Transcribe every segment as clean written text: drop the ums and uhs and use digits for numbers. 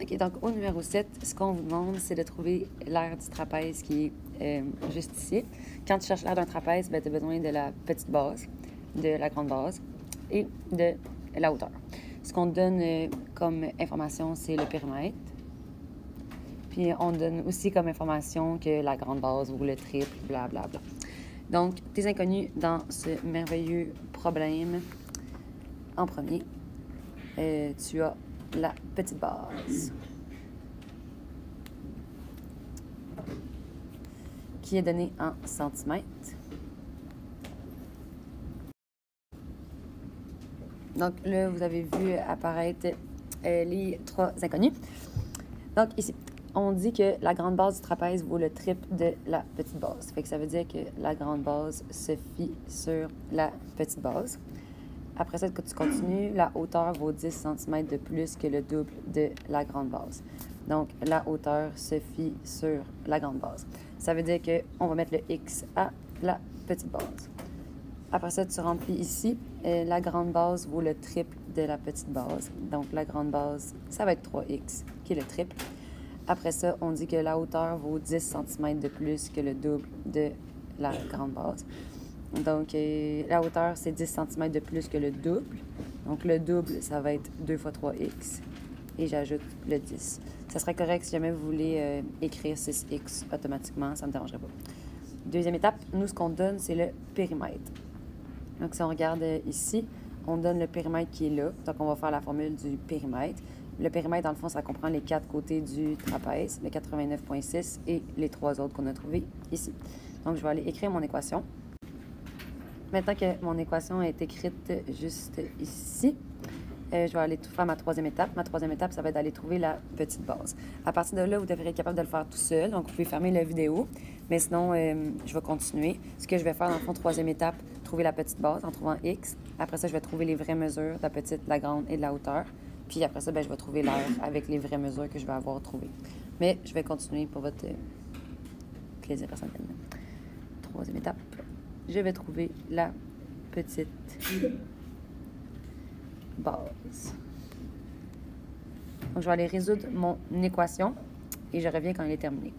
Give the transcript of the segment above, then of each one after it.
OK, donc au numéro 7, ce qu'on vous demande, c'est de trouver l'aire du trapèze qui est juste ici. Quand tu cherches l'aire d'un trapèze, tu as besoin de la petite base, de la grande base et de la hauteur. Ce qu'on te donne comme information, c'est le périmètre. Puis on donne aussi comme information que la grande base ou le triple, blablabla. Donc, tes inconnus dans ce merveilleux problème, en premier, tu as la petite base qui est donnée en centimètres. Donc là, vous avez vu apparaître les trois inconnus. Donc ici, on dit que la grande base du trapèze vaut le triple de la petite base. Fait que ça veut dire que la grande base se fie sur la petite base. Après ça, quand tu continues, la hauteur vaut 10 cm de plus que le double de la grande base. Donc, la hauteur se fie sur la grande base. Ça veut dire qu'on va mettre le X à la petite base. Après ça, tu remplis ici. La grande base vaut le triple de la petite base. Donc, la grande base, ça va être 3X, qui est le triple. Après ça, on dit que la hauteur vaut 10 cm de plus que le double de la grande base. Donc, la hauteur, c'est 10 cm de plus que le double. Donc, le double, ça va être 2 fois 3x. Et j'ajoute le 10. Ça serait correct si jamais vous voulez écrire 6x automatiquement. Ça ne me dérangerait pas. Deuxième étape, nous, ce qu'on donne, c'est le périmètre. Donc, si on regarde ici, on donne le périmètre qui est là. Donc, on va faire la formule du périmètre. Le périmètre, dans le fond, ça comprend les 4 côtés du trapèze, le 89,6 et les 3 autres qu'on a trouvés ici. Donc, je vais aller écrire mon équation. Maintenant que mon équation est écrite juste ici, je vais aller faire ma troisième étape. Ma troisième étape, ça va être d'aller trouver la petite base. À partir de là, vous devrez être capable de le faire tout seul. Donc, vous pouvez fermer la vidéo. Mais sinon, je vais continuer. Ce que je vais faire, dans le fond, troisième étape, trouver la petite base en trouvant X. Après ça, je vais trouver les vraies mesures de la petite, de la grande et de la hauteur. Puis après ça, je vais trouver l'aire avec les vraies mesures que je vais avoir trouvées. Mais je vais continuer pour votre plaisir personnel. Troisième étape. Je vais trouver la petite base. Donc, je vais aller résoudre mon équation et je reviens quand elle est terminée.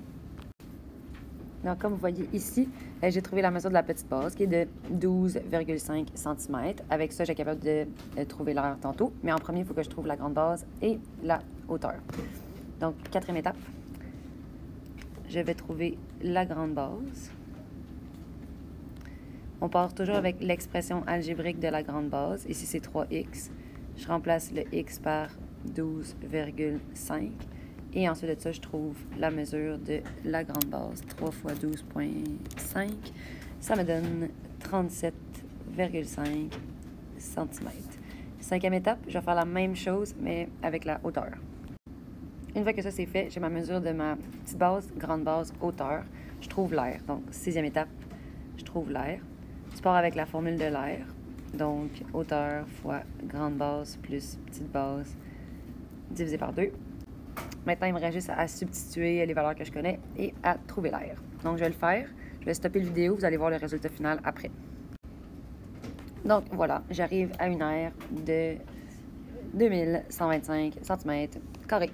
Donc, comme vous voyez ici, j'ai trouvé la mesure de la petite base qui est de 12,5 cm. Avec ça, j'ai été capable de trouver l'aire tantôt. Mais en premier, il faut que je trouve la grande base et la hauteur. Donc, quatrième étape, je vais trouver la grande base. On part toujours avec l'expression algébrique de la grande base. Ici, c'est 3x. Je remplace le x par 12,5. Et ensuite de ça, je trouve la mesure de la grande base. 3 fois 12,5. Ça me donne 37,5 cm. Cinquième étape, je vais faire la même chose, mais avec la hauteur. Une fois que ça c'est fait, j'ai ma mesure de ma petite base, grande base, hauteur. Je trouve l'aire. Donc, sixième étape, je trouve l'aire. Tu pars avec la formule de l'aire. Donc, hauteur fois grande base plus petite base divisé par 2. Maintenant, il me reste juste à substituer les valeurs que je connais et à trouver l'aire. Donc, je vais le faire. Je vais stopper la vidéo. Vous allez voir le résultat final après. Donc, voilà. J'arrive à une aire de 2125 cm².